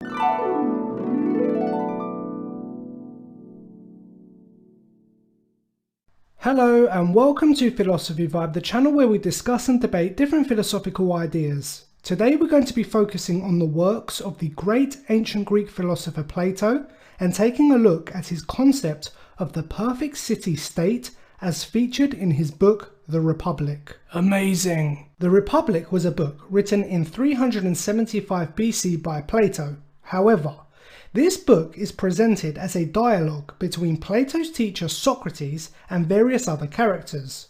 Hello and welcome to Philosophy Vibe, the channel where we discuss and debate different philosophical ideas. Today we're going to be focusing on the works of the great ancient Greek philosopher Plato and taking a look at his concept of the perfect city-state as featured in his book The Republic. Amazing! The Republic was a book written in 375 BC by Plato. However, this book is presented as a dialogue between Plato's teacher Socrates and various other characters.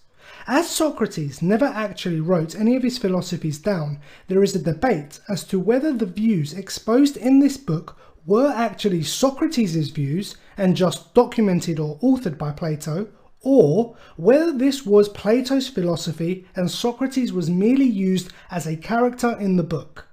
As Socrates never actually wrote any of his philosophies down, there is a debate as to whether the views exposed in this book were actually Socrates' views and just documented or authored by Plato, or whether this was Plato's philosophy and Socrates was merely used as a character in the book.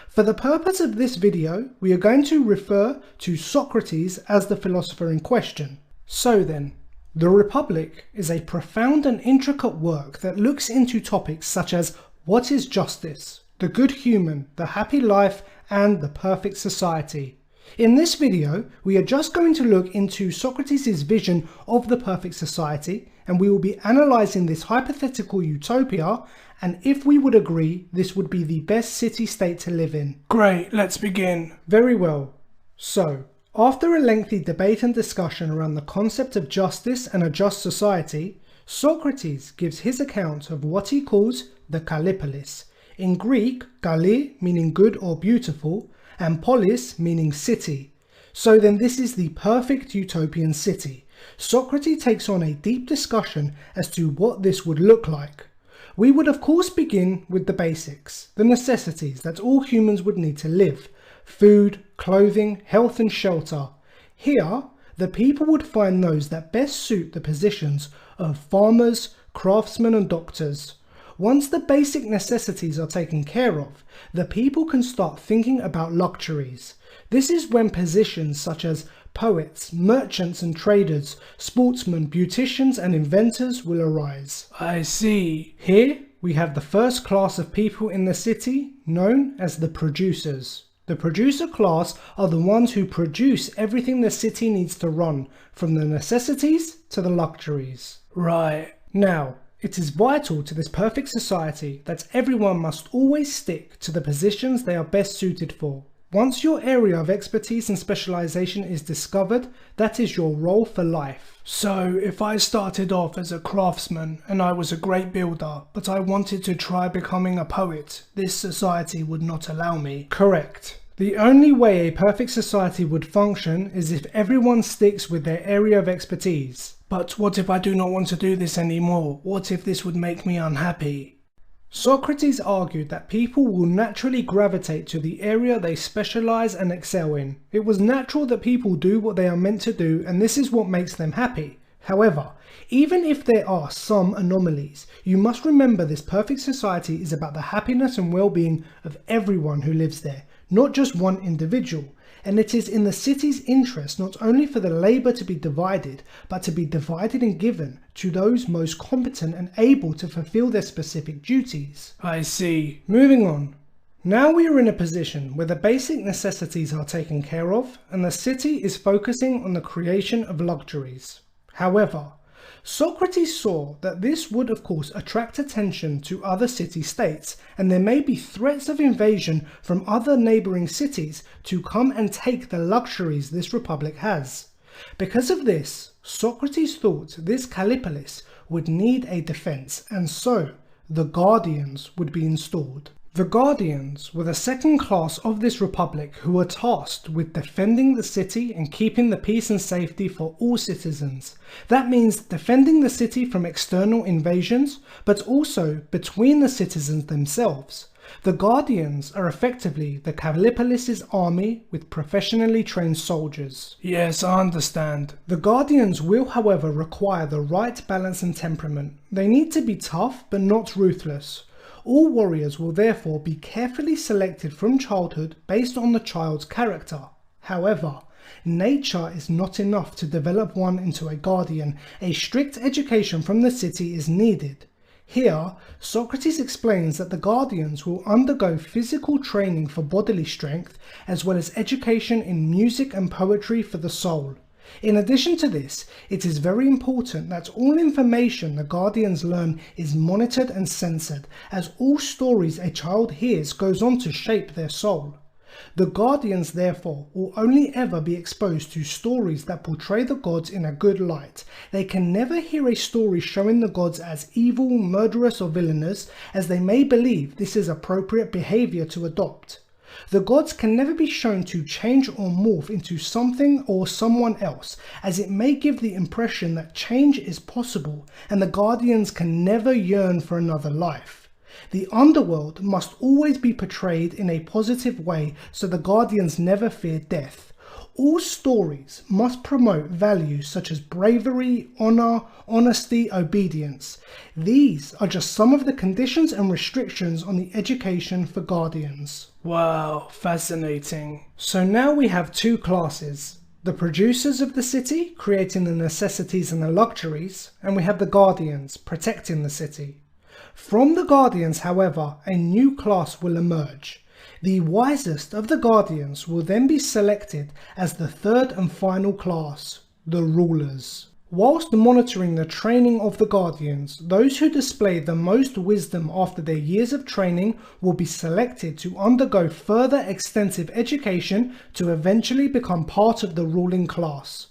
For the purpose of this video, we are going to refer to Socrates as the philosopher in question. So then, The Republic is a profound and intricate work that looks into topics such as what is justice, the good human, the happy life, and the perfect society. In this video, we are just going to look into Socrates' vision of the perfect society, and we will be analysing this hypothetical utopia and if we would agree this would be the best city-state to live in. Great, let's begin. Very well. So, after a lengthy debate and discussion around the concept of justice and a just society, Socrates gives his account of what he calls the Kallipolis. In Greek, kalli meaning good or beautiful, and polis meaning city. So then this is the perfect utopian city. Socrates takes on a deep discussion as to what this would look like. We would of course begin with the basics, the necessities that all humans would need to live: food, clothing, health and shelter. Here, the people would find those that best suit the positions of farmers, craftsmen and doctors. Once the basic necessities are taken care of, the people can start thinking about luxuries. This is when positions such as poets, merchants and traders, sportsmen, beauticians and inventors will arise. I see. Here we have the first class of people in the city, known as the producers. The producer class are the ones who produce everything the city needs to run, from the necessities to the luxuries. Right. Now, it is vital to this perfect society that everyone must always stick to the positions they are best suited for. Once your area of expertise and specialization is discovered, that is your role for life. So, if I started off as a craftsman and I was a great builder, but I wanted to try becoming a poet, this society would not allow me. Correct. The only way a perfect society would function is if everyone sticks with their area of expertise. But what if I do not want to do this anymore? What if this would make me unhappy? Socrates argued that people will naturally gravitate to the area they specialize and excel in. It was natural that people do what they are meant to do, and this is what makes them happy. However, even if there are some anomalies, you must remember this perfect society is about the happiness and well-being of everyone who lives there, not just one individual. And it is in the city's interest not only for the labour to be divided, but to be divided and given to those most competent and able to fulfil their specific duties. I see. Moving on. Now we are in a position where the basic necessities are taken care of, and the city is focusing on the creation of luxuries. However, Socrates saw that this would of course attract attention to other city-states, and there may be threats of invasion from other neighbouring cities to come and take the luxuries this republic has. Because of this, Socrates thought this Kallipolis would need a defence, and so the Guardians would be installed. The Guardians were the second class of this republic who were tasked with defending the city and keeping the peace and safety for all citizens. That means defending the city from external invasions, but also between the citizens themselves. The Guardians are effectively the Kallipolis' army with professionally trained soldiers. Yes, I understand. The Guardians will, however, require the right balance and temperament. They need to be tough but not ruthless. All warriors will therefore be carefully selected from childhood based on the child's character. However, nature is not enough to develop one into a guardian. A strict education from the city is needed. Here, Socrates explains that the guardians will undergo physical training for bodily strength, as well as education in music and poetry for the soul. In addition to this, it is very important that all information the guardians learn is monitored and censored, as all stories a child hears goes on to shape their soul. The guardians, therefore, will only ever be exposed to stories that portray the gods in a good light. They can never hear a story showing the gods as evil, murderous or villainous, as they may believe this is appropriate behavior to adopt. The gods can never be shown to change or morph into something or someone else, as it may give the impression that change is possible, and the guardians can never yearn for another life. The underworld must always be portrayed in a positive way, so the guardians never fear death. All stories must promote values such as bravery, honor, honesty, obedience. These are just some of the conditions and restrictions on the education for guardians. Wow, fascinating. So now we have two classes. The producers of the city, creating the necessities and the luxuries, and we have the guardians, protecting the city. From the guardians, however, a new class will emerge. The wisest of the guardians will then be selected as the third and final class, the rulers. Whilst monitoring the training of the guardians, those who display the most wisdom after their years of training will be selected to undergo further extensive education to eventually become part of the ruling class.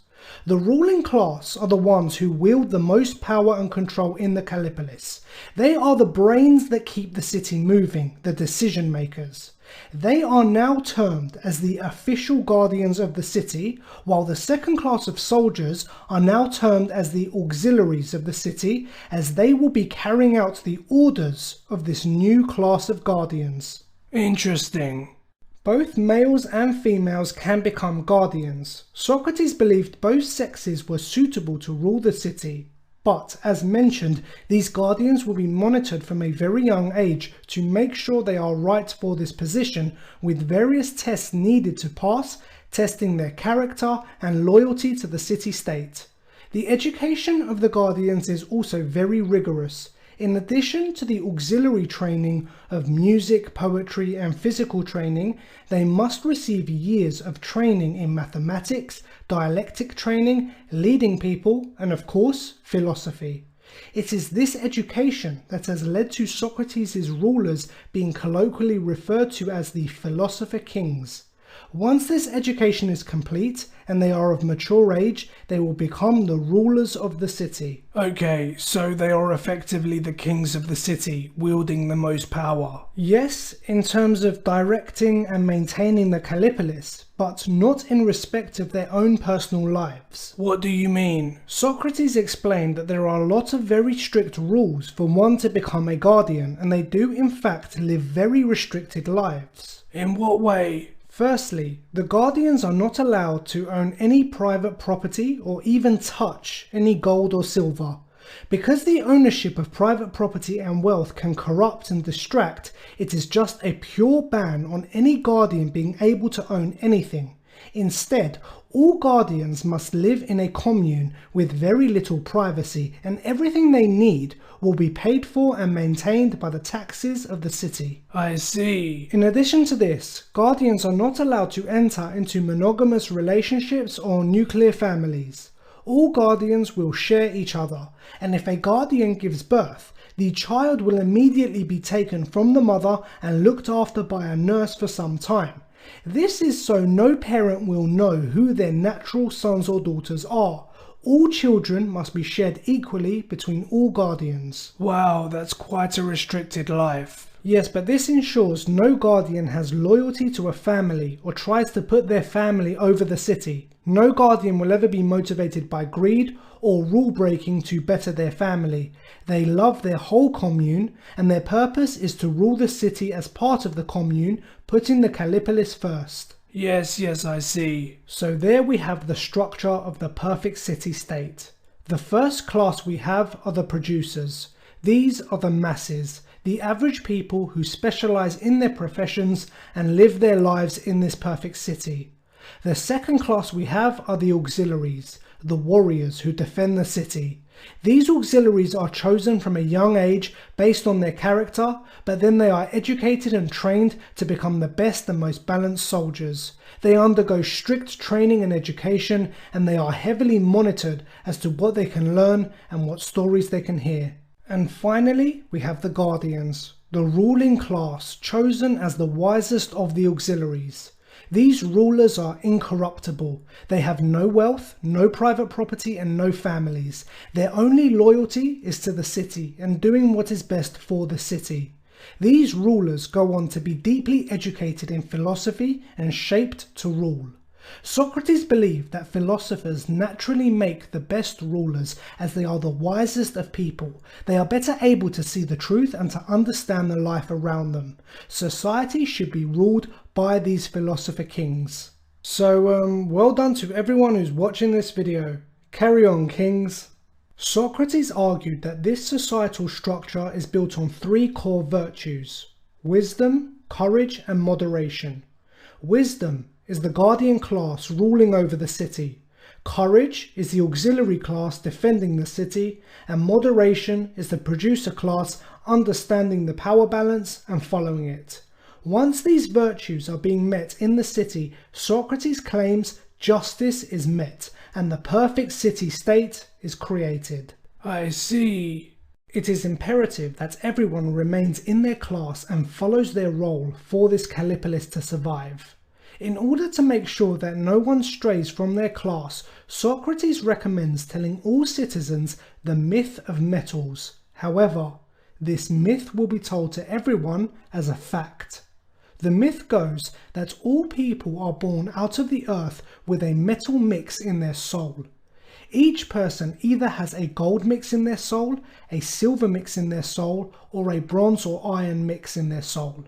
The ruling class are the ones who wield the most power and control in the Callipolis. They are the brains that keep the city moving, the decision makers. They are now termed as the official guardians of the city, while the second class of soldiers are now termed as the auxiliaries of the city, as they will be carrying out the orders of this new class of guardians. Interesting. Both males and females can become guardians. Socrates believed both sexes were suitable to rule the city, but as mentioned, these guardians will be monitored from a very young age to make sure they are right for this position, with various tests needed to pass, testing their character and loyalty to the city-state. The education of the guardians is also very rigorous. In addition to the auxiliary training of music, poetry and physical training, they must receive years of training in mathematics, dialectic training, leading people and of course philosophy. It is this education that has led to Socrates' rulers being colloquially referred to as the philosopher kings. Once this education is complete and they are of mature age, they will become the rulers of the city. Okay, so they are effectively the kings of the city, wielding the most power. Yes, in terms of directing and maintaining the Callipolis, but not in respect of their own personal lives. What do you mean? Socrates explained that there are a lot of very strict rules for one to become a guardian, and they do in fact live very restricted lives. In what way? Firstly, the guardians are not allowed to own any private property or even touch any gold or silver. Because the ownership of private property and wealth can corrupt and distract, it is just a pure ban on any guardian being able to own anything. Instead, all guardians must live in a commune with very little privacy, and everything they need will be paid for and maintained by the taxes of the city. I see. In addition to this, guardians are not allowed to enter into monogamous relationships or nuclear families. All guardians will share each other, and if a guardian gives birth, the child will immediately be taken from the mother and looked after by a nurse for some time. This is so no parent will know who their natural sons or daughters are. All children must be shared equally between all guardians. Wow, that's quite a restricted life. Yes, but this ensures no guardian has loyalty to a family or tries to put their family over the city. No guardian will ever be motivated by greed or rule breaking to better their family. They love their whole commune, and their purpose is to rule the city as part of the commune, putting the Callipolis first. Yes, I see. So there we have the structure of the perfect city-state. The first class we have are the producers. These are the masses, the average people who specialize in their professions and live their lives in this perfect city. The second class we have are the auxiliaries, the warriors who defend the city. These auxiliaries are chosen from a young age based on their character, but then they are educated and trained to become the best and most balanced soldiers. They undergo strict training and education, and they are heavily monitored as to what they can learn and what stories they can hear. And finally, we have the guardians, the ruling class chosen as the wisest of the auxiliaries. These rulers are incorruptible. They have no wealth, no private property, and no families. Their only loyalty is to the city and doing what is best for the city. These rulers go on to be deeply educated in philosophy and shaped to rule. Socrates believed that philosophers naturally make the best rulers as they are the wisest of people. They are better able to see the truth and to understand the life around them. Society should be ruled by these philosopher kings. So, well done to everyone who's watching this video. Carry on, kings. Socrates argued that this societal structure is built on three core virtues: wisdom, courage, and moderation. Wisdom is the guardian class ruling over the city. Courage is the auxiliary class defending the city, and moderation is the producer class understanding the power balance and following it. Once these virtues are being met in the city, Socrates claims justice is met and the perfect city-state is created. I see. It is imperative that everyone remains in their class and follows their role for this Callipolis to survive. In order to make sure that no one strays from their class, Socrates recommends telling all citizens the myth of metals. However, this myth will be told to everyone as a fact. The myth goes that all people are born out of the earth with a metal mix in their soul. Each person either has a gold mix in their soul, a silver mix in their soul, or a bronze or iron mix in their soul.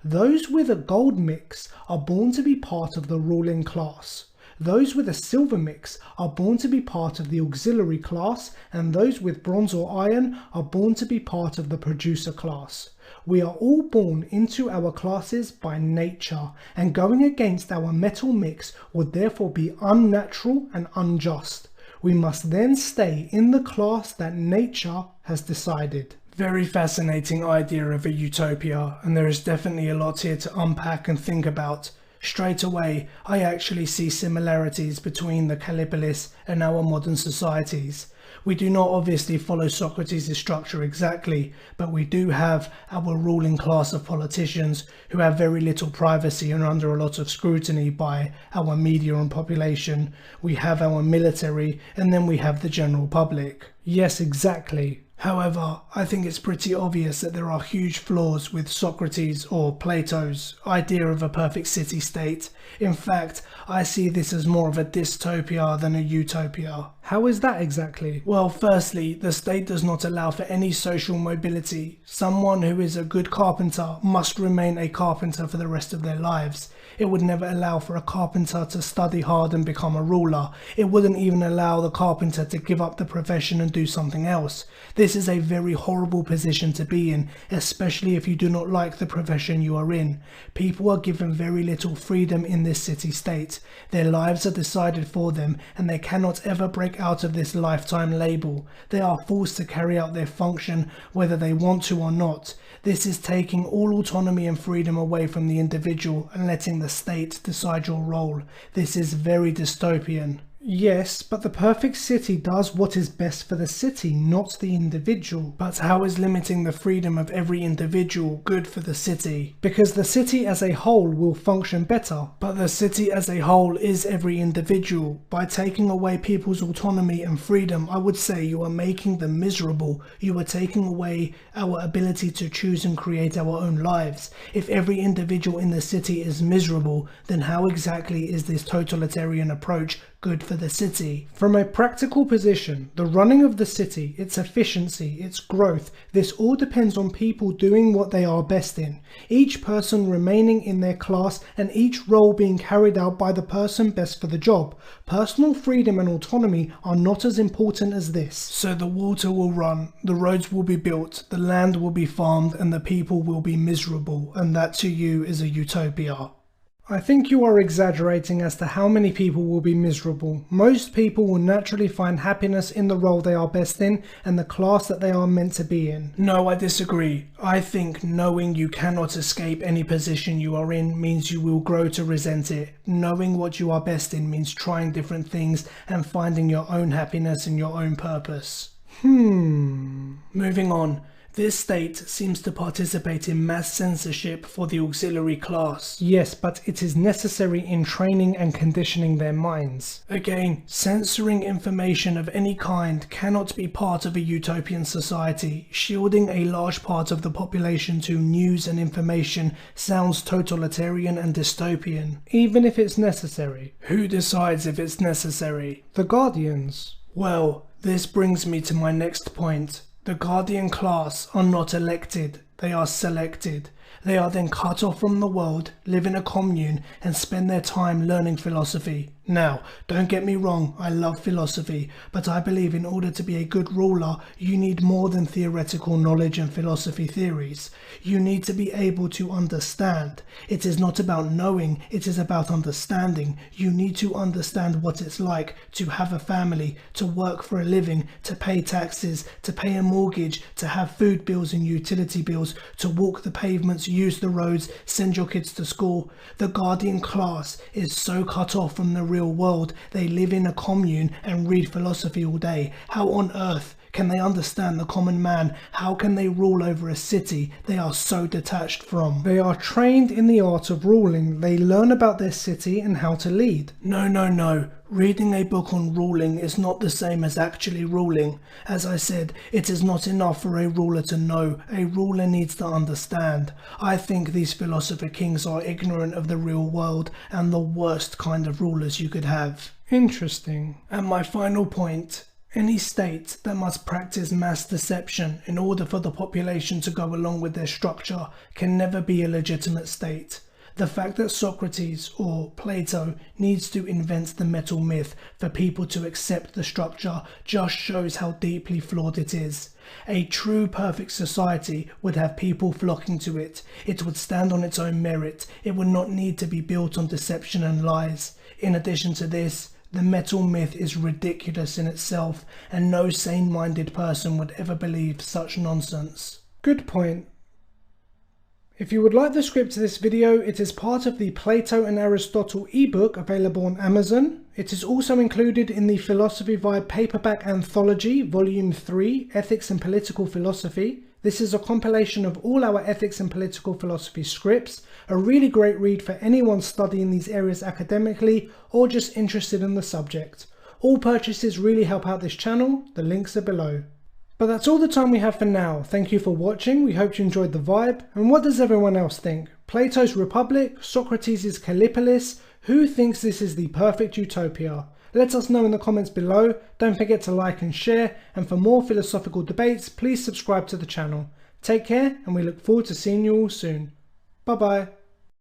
Those with a gold mix are born to be part of the ruling class. Those with a silver mix are born to be part of the auxiliary class, and those with bronze or iron are born to be part of the producer class. We are all born into our classes by nature, and going against our metal mix would therefore be unnatural and unjust. We must then stay in the class that nature has decided. Very fascinating idea of a utopia, and there is definitely a lot here to unpack and think about. Straight away, I actually see similarities between the Callipolis and our modern societies. We do not obviously follow Socrates' structure exactly, but we do have our ruling class of politicians who have very little privacy and are under a lot of scrutiny by our media and population. We have our military, and then we have the general public. Yes, exactly. However, I think it's pretty obvious that there are huge flaws with Socrates or Plato's idea of a perfect city-state. In fact, I see this as more of a dystopia than a utopia. How is that exactly? Well, firstly, the state does not allow for any social mobility. Someone who is a good carpenter must remain a carpenter for the rest of their lives. It would never allow for a carpenter to study hard and become a ruler. It wouldn't even allow the carpenter to give up the profession and do something else. This is a very horrible position to be in, especially if you do not like the profession you are in. People are given very little freedom in this city-state. Their lives are decided for them, and they cannot ever break out of this lifetime label. They are forced to carry out their function whether they want to or not. This is taking all autonomy and freedom away from the individual and letting the state decide your role. This is very dystopian. Yes, but the perfect city does what is best for the city, not the individual. But how is limiting the freedom of every individual good for the city? Because the city as a whole will function better. But the city as a whole is every individual. By taking away people's autonomy and freedom, I would say you are making them miserable. You are taking away our ability to choose and create our own lives. If every individual in the city is miserable, then how exactly is this totalitarian approach good for the city? From a practical position, the running of the city, its efficiency, its growth, this all depends on people doing what they are best in, each person remaining in their class and each role being carried out by the person best for the job. Personal freedom and autonomy are not as important as this. So the water will run, the roads will be built, the land will be farmed, and the people will be miserable, and that to you is a utopia. I think you are exaggerating as to how many people will be miserable. Most people will naturally find happiness in the role they are best in and the class that they are meant to be in. No, I disagree. I think knowing you cannot escape any position you are in means you will grow to resent it. Knowing what you are best in means trying different things and finding your own happiness and your own purpose. Moving on. This state seems to participate in mass censorship for the auxiliary class. Yes, but it is necessary in training and conditioning their minds. Again, censoring information of any kind cannot be part of a utopian society. Shielding a large part of the population to news and information sounds totalitarian and dystopian. Even if it's necessary. Who decides if it's necessary? The Guardians. Well, this brings me to my next point. The Guardian class are not elected, they are selected. They are then cut off from the world, live in a commune, and spend their time learning philosophy. Now, don't get me wrong, I love philosophy, but I believe in order to be a good ruler, you need more than theoretical knowledge and philosophy theories. You need to be able to understand. It is not about knowing, it is about understanding. You need to understand what it's like to have a family, to work for a living, to pay taxes, to pay a mortgage, to have food bills and utility bills, to walk the pavements, use the roads, send your kids to school. The Guardian class is so cut off from the real world. They live in a commune and read philosophy all day. How on earth can they understand the common man? How can they rule over a city they are so detached from? They are trained in the art of ruling. They learn about their city and how to lead. No. Reading a book on ruling is not the same as actually ruling. As I said, it is not enough for a ruler to know. A ruler needs to understand. I think these philosopher kings are ignorant of the real world and the worst kind of rulers you could have. Interesting. And my final point. Any state that must practice mass deception in order for the population to go along with their structure can never be a legitimate state. The fact that Socrates or Plato needs to invent the metal myth for people to accept the structure just shows how deeply flawed it is. A true perfect society would have people flocking to it. It would stand on its own merit. It would not need to be built on deception and lies. In addition to this, the metal myth is ridiculous in itself, and no sane-minded person would ever believe such nonsense. Good point. If you would like the script to this video, it is part of the Plato and Aristotle ebook available on Amazon. It is also included in the Philosophy Vibe paperback anthology, Volume 3, Ethics and Political Philosophy. This is a compilation of all our ethics and political philosophy scripts, a really great read for anyone studying these areas academically or just interested in the subject. All purchases really help out this channel, the links are below. But that's all the time we have for now. Thank you for watching, we hope you enjoyed the vibe. And what does everyone else think? Plato's Republic, Socrates' Callipolis, who thinks this is the perfect utopia? Let us know in the comments below. Don't forget to like and share, and for more philosophical debates, please subscribe to the channel. Take care, and we look forward to seeing you all soon. Bye bye.